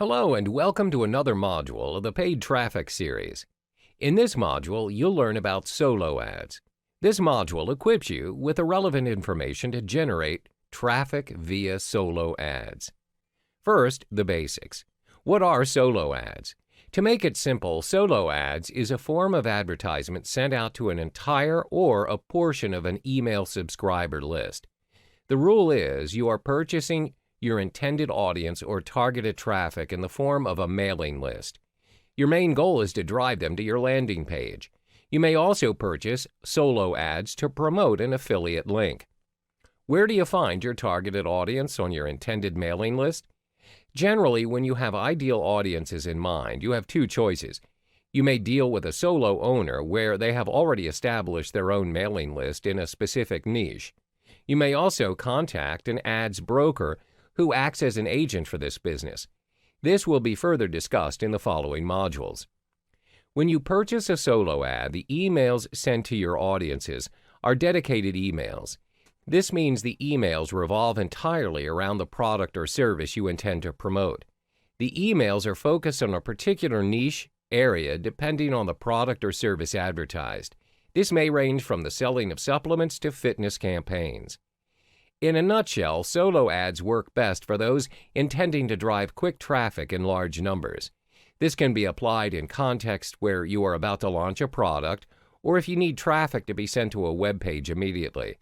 Hello and welcome to another module of the Paid Traffic series. In this module, you'll learn about solo ads. This module equips you with the relevant information to generate traffic via solo ads. First, the basics. What are solo ads? To make it simple, solo ads is a form of advertisement sent out to an entire or a portion of an email subscriber list. The rule is you are purchasing your intended audience or targeted traffic in the form of a mailing list. Your main goal is to drive them to your landing page. You may also purchase solo ads to promote an affiliate link. Where do you find your targeted audience on your intended mailing list? Generally, when you have ideal audiences in mind, you have two choices. You may deal with a solo owner where they have already established their own mailing list in a specific niche. You may also contact an ads broker who acts as an agent for this business. This will be further discussed in the following modules. When you purchase a solo ad, the emails sent to your audiences are dedicated emails. This means the emails revolve entirely around the product or service you intend to promote. The emails are focused on a particular niche area depending on the product or service advertised. This may range from the selling of supplements to fitness campaigns. In a nutshell, solo ads work best for those intending to drive quick traffic in large numbers. This can be applied in context where you are about to launch a product or if you need traffic to be sent to a web page immediately.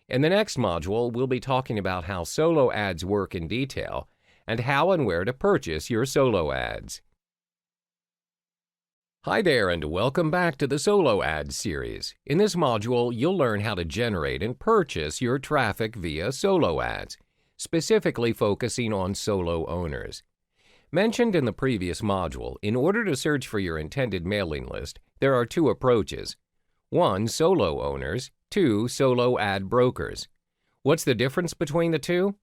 In the next module, we'll be talking about how solo ads work in detail and how and where to purchase your solo ads. Hi there and welcome back to the Solo Ads series. In this module, you'll learn how to generate and purchase your traffic via solo ads, specifically focusing on solo owners. Mentioned in the previous module, in order to search for your intended mailing list, there are two approaches. 1. Solo owners. 2. Solo ad brokers. What's the difference between the two?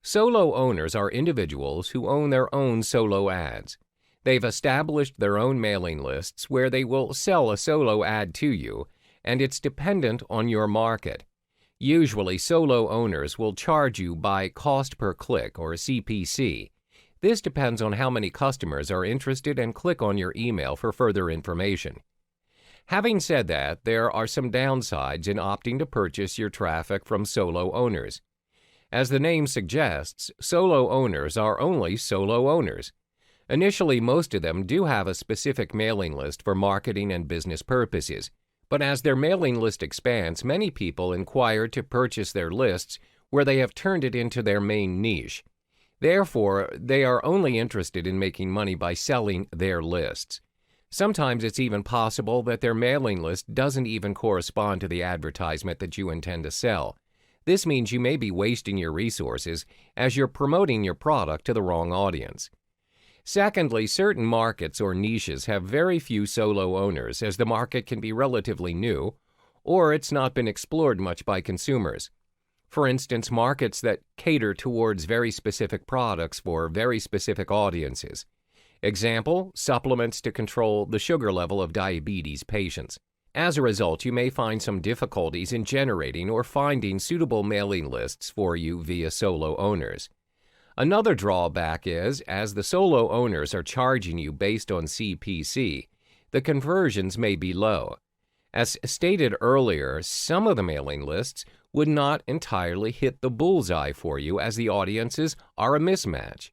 Solo owners are individuals who own their own solo ads. They've established their own mailing lists where they will sell a solo ad to you, and it's dependent on your market. Usually, solo owners will charge you by cost per click or CPC. This depends on how many customers are interested and click on your email for further information. Having said that, there are some downsides in opting to purchase your traffic from solo owners. As the name suggests, solo owners are only solo owners. Initially, most of them do have a specific mailing list for marketing and business purposes, but as their mailing list expands, many people inquire to purchase their lists where they have turned it into their main niche. Therefore, they are only interested in making money by selling their lists. Sometimes it's even possible that their mailing list doesn't even correspond to the advertisement that you intend to sell. This means you may be wasting your resources as you're promoting your product to the wrong audience. Secondly, certain markets or niches have very few solo owners as the market can be relatively new or it's not been explored much by consumers. For instance, markets that cater towards very specific products for very specific audiences. Example, supplements to control the sugar level of diabetes patients. As a result, you may find some difficulties in generating or finding suitable mailing lists for you via solo owners. Another drawback is, as the solo owners are charging you based on CPC, the conversions may be low. As stated earlier, some of the mailing lists would not entirely hit the bullseye for you as the audiences are a mismatch.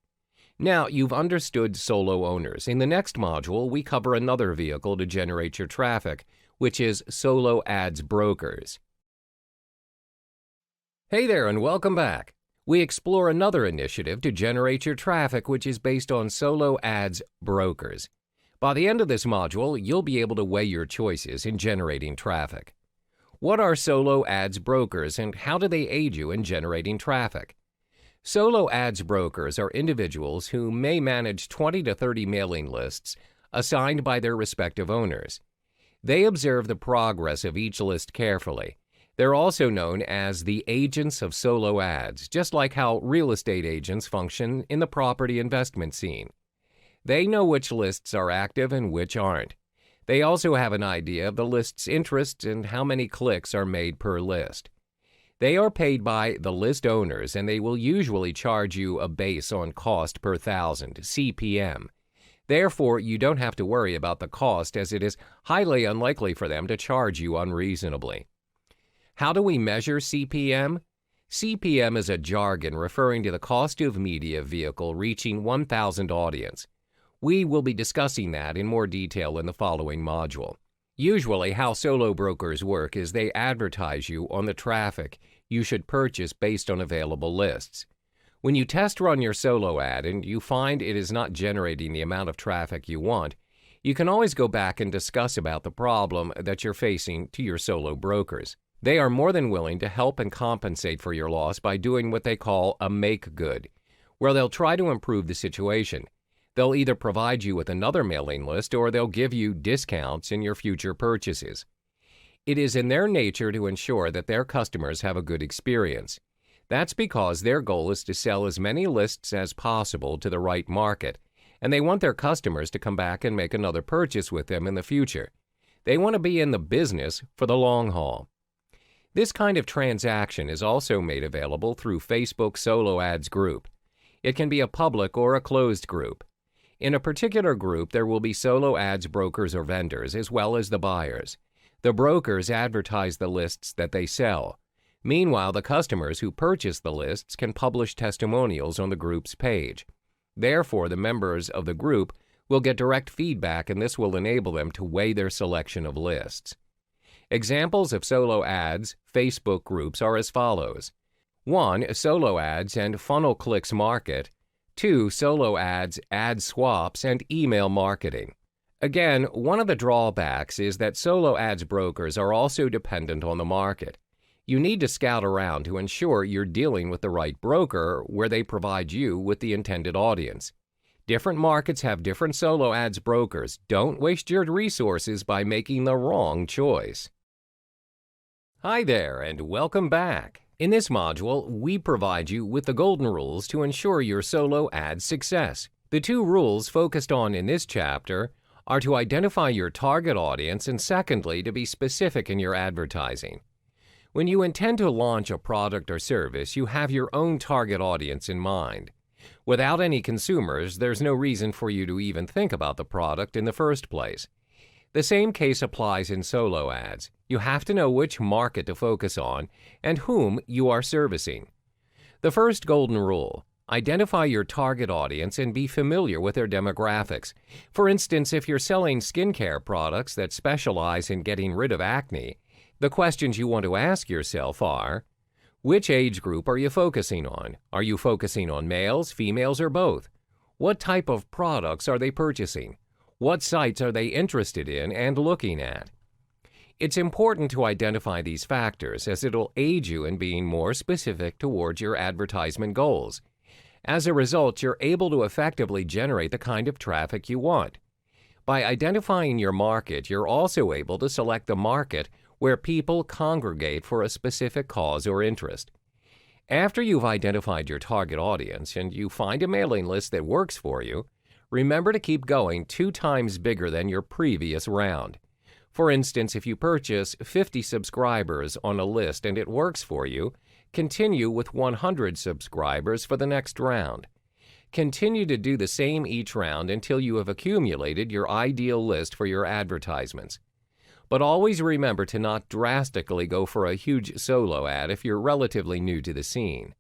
Now, you've understood solo owners. In the next module, we cover another vehicle to generate your traffic, which is solo ads brokers. Hey there and welcome back. We explore another initiative to generate your traffic which is based on solo ads brokers. By the end of this module, you'll be able to weigh your choices in generating traffic. What are solo ads brokers and how do they aid you in generating traffic? Solo ads brokers are individuals who may manage 20 to 30 mailing lists assigned by their respective owners. They observe the progress of each list carefully. They're also known as the agents of solo ads, just like how real estate agents function in the property investment scene. They know which lists are active and which aren't. They also have an idea of the list's interests and how many clicks are made per list. They are paid by the list owners, and they will usually charge you a base on cost per thousand, CPM. Therefore, you don't have to worry about the cost, as it is highly unlikely for them to charge you unreasonably. How do we measure CPM? CPM is a jargon referring to the cost of media vehicle reaching 1,000 audience. We will be discussing that in more detail in the following module. Usually, how solo brokers work is they advertise you on the traffic you should purchase based on available lists. When you test run your solo ad and you find it is not generating the amount of traffic you want, you can always go back and discuss about the problem that you're facing to your solo brokers. They are more than willing to help and compensate for your loss by doing what they call a make good, where they'll try to improve the situation. They'll either provide you with another mailing list or they'll give you discounts in your future purchases. It is in their nature to ensure that their customers have a good experience. That's because their goal is to sell as many lists as possible to the right market, and they want their customers to come back and make another purchase with them in the future. They want to be in the business for the long haul. This kind of transaction is also made available through Facebook Solo Ads group. It can be a public or a closed group. In a particular group, there will be solo ads brokers or vendors, as well as the buyers. The brokers advertise the lists that they sell. Meanwhile, the customers who purchase the lists can publish testimonials on the group's page. Therefore, the members of the group will get direct feedback, and this will enable them to weigh their selection of lists. Examples of solo ads Facebook groups are as follows. 1. Solo ads and funnel clicks market. 2. Solo ads, ad swaps, and email marketing. Again, one of the drawbacks is that solo ads brokers are also dependent on the market. You need to scout around to ensure you're dealing with the right broker where they provide you with the intended audience. Different markets have different solo ads brokers. Don't waste your resources by making the wrong choice. Hi there, and welcome back. In this module, we provide you with the golden rules to ensure your solo ad success. The 2 rules focused on in this chapter are to identify your target audience and secondly, to be specific in your advertising. When you intend to launch a product or service, you have your own target audience in mind. Without any consumers, there's no reason for you to even think about the product in the first place. The same case applies in solo ads. You have to know which market to focus on and whom you are servicing. The first golden rule: identify your target audience and be familiar with their demographics. For instance, if you're selling skincare products that specialize in getting rid of acne, the questions you want to ask yourself are: which age group are you focusing on? Are you focusing on males, females, or both? What type of products are they purchasing? What sites are they interested in and looking at? It's important to identify these factors as it'll aid you in being more specific towards your advertisement goals. As a result, you're able to effectively generate the kind of traffic you want. By identifying your market, you're also able to select the market where people congregate for a specific cause or interest. After you've identified your target audience and you find a mailing list that works for you, remember to keep going 2 times bigger than your previous round. For instance, if you purchase 50 subscribers on a list and it works for you, continue with 100 subscribers for the next round. Continue to do the same each round until you have accumulated your ideal list for your advertisements. But always remember to not drastically go for a huge solo ad if you're relatively new to the scene.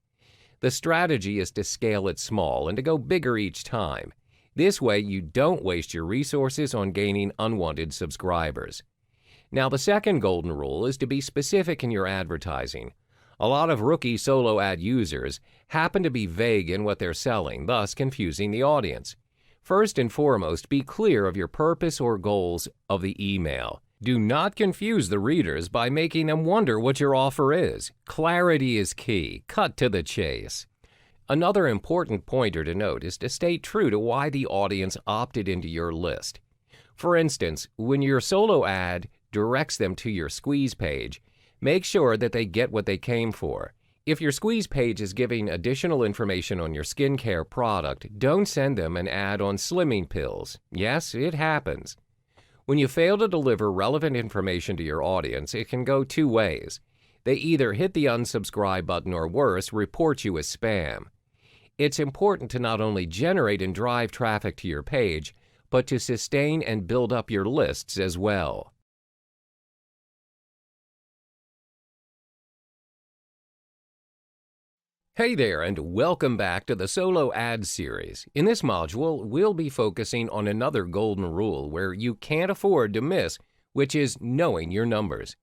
The strategy is to scale it small and to go bigger each time. This way you don't waste your resources on gaining unwanted subscribers. Now, the second golden rule is to be specific in your advertising. A lot of rookie solo ad users happen to be vague in what they're selling, thus confusing the audience. First and foremost, be clear of your purpose or goals of the email. Do not confuse the readers by making them wonder what your offer is. Clarity is key. Cut to the chase. Another important pointer to note is to stay true to why the audience opted into your list. For instance, when your solo ad directs them to your squeeze page, make sure that they get what they came for. If your squeeze page is giving additional information on your skincare product, don't send them an ad on slimming pills. Yes, it happens. When you fail to deliver relevant information to your audience, it can go 2 ways. They either hit the unsubscribe button or worse, report you as spam. It's important to not only generate and drive traffic to your page, but to sustain and build up your lists as well. Hey there, and welcome back to the Solo Ads series. In this module, we'll be focusing on another golden rule where you can't afford to miss, which is knowing your numbers.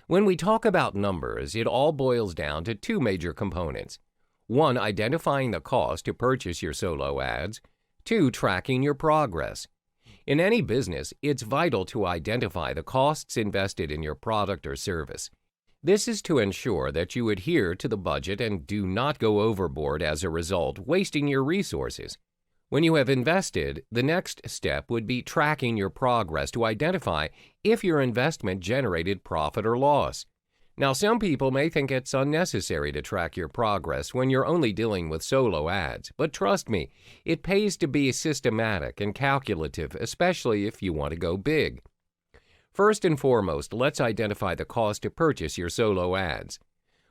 When we talk about numbers, it all boils down to two major components. One, identifying the cost to purchase your solo ads. Two, tracking your progress. In any business, it's vital to identify the costs invested in your product or service. This is to ensure that you adhere to the budget and do not go overboard as a result, wasting your resources. When you have invested, the next step would be tracking your progress to identify if your investment generated profit or loss. Now, some people may think it's unnecessary to track your progress when you're only dealing with solo ads, but trust me, it pays to be systematic and calculative, especially if you want to go big. First and foremost, let's identify the cost to purchase your solo ads.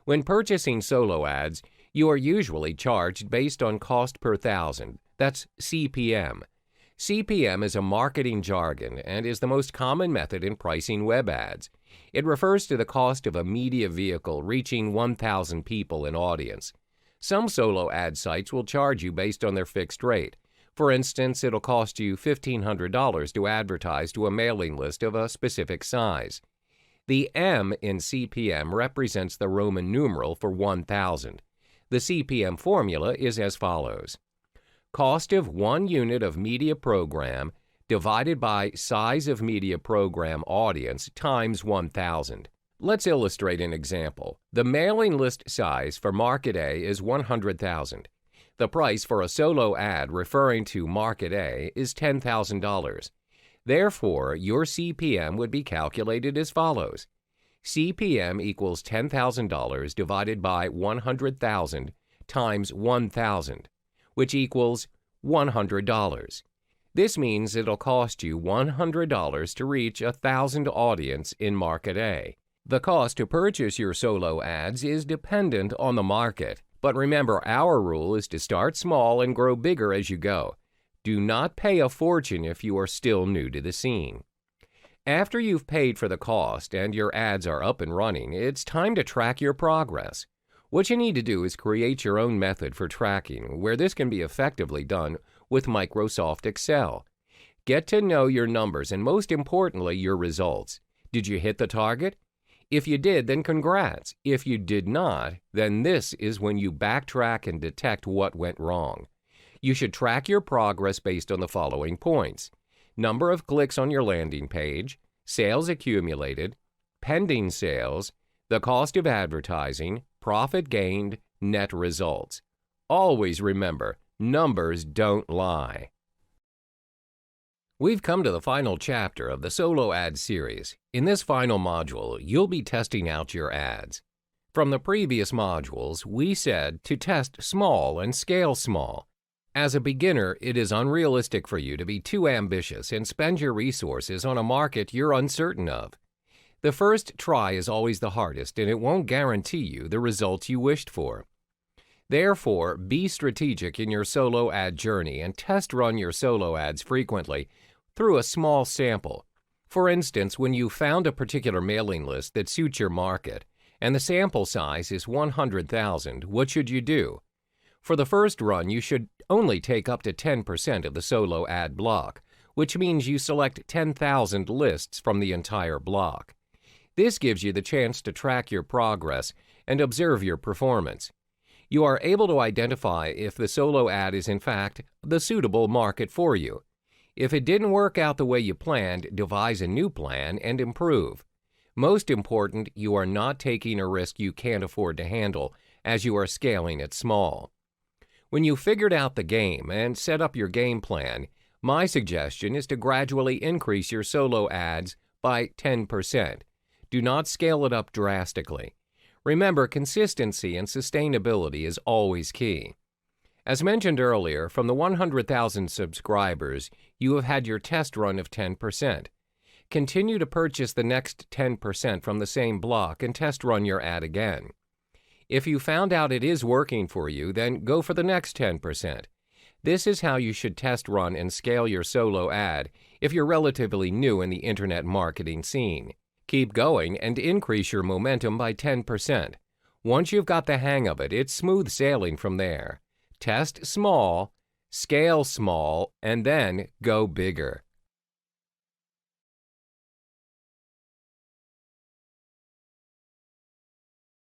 When purchasing solo ads, you are usually charged based on cost per thousand. That's CPM. CPM is a marketing jargon and is the most common method in pricing web ads. It refers to the cost of a media vehicle reaching 1,000 people in audience. Some solo ad sites will charge you based on their fixed rate. For instance, it'll cost you $1,500 to advertise to a mailing list of a specific size. The M in CPM represents the Roman numeral for 1,000. The CPM formula is as follows. Cost of 1 unit of media program divided by size of media program audience times 1,000. Let's illustrate an example. The mailing list size for Market A is 100,000. The price for a solo ad referring to Market A is $10,000. Therefore, your CPM would be calculated as follows. CPM equals $10,000 divided by 100,000 times 1,000, which equals $100. This means it'll cost you $100 to reach 1,000 audience in Market A. The cost to purchase your solo ads is dependent on the market. But remember, our rule is to start small and grow bigger as you go. Do not pay a fortune if you are still new to the scene. After you've paid for the cost and your ads are up and running, it's time to track your progress. What you need to do is create your own method for tracking, where this can be effectively done with Microsoft Excel. Get to know your numbers and, most importantly, your results. Did you hit the target? If you did, then congrats. If you did not, then this is when you backtrack and detect what went wrong. You should track your progress based on the following points: number of clicks on your landing page, sales accumulated, pending sales, the cost of advertising, profit gained, net results. Always remember, numbers don't lie. We've come to the final chapter of the Solo Ad series. In this final module, you'll be testing out your ads. From the previous modules, we said to test small and scale small. As a beginner, it is unrealistic for you to be too ambitious and spend your resources on a market you're uncertain of. The first try is always the hardest, and it won't guarantee you the results you wished for. Therefore, be strategic in your solo ad journey and test run your solo ads frequently through a small sample. For instance, when you found a particular mailing list that suits your market and the sample size is 100,000, what should you do? For the first run, you should only take up to 10% of the solo ad block, which means you select 10,000 lists from the entire block. This gives you the chance to track your progress and observe your performance. You are able to identify if the solo ad is in fact the suitable market for you. If it didn't work out the way you planned, devise a new plan and improve. Most important, you are not taking a risk you can't afford to handle as you are scaling it small. When you figured out the game and set up your game plan, my suggestion is to gradually increase your solo ads by 10%. Do not scale it up drastically. Remember, consistency and sustainability is always key. As mentioned earlier, from the 100,000 subscribers, you have had your test run of 10%. Continue to purchase the next 10% from the same block and test run your ad again. If you found out it is working for you, then go for the next 10%. This is how you should test run and scale your solo ad if you're relatively new in the internet marketing scene. Keep going and increase your momentum by 10%. Once you've got the hang of it, it's smooth sailing from there. Test small, scale small, and then go bigger.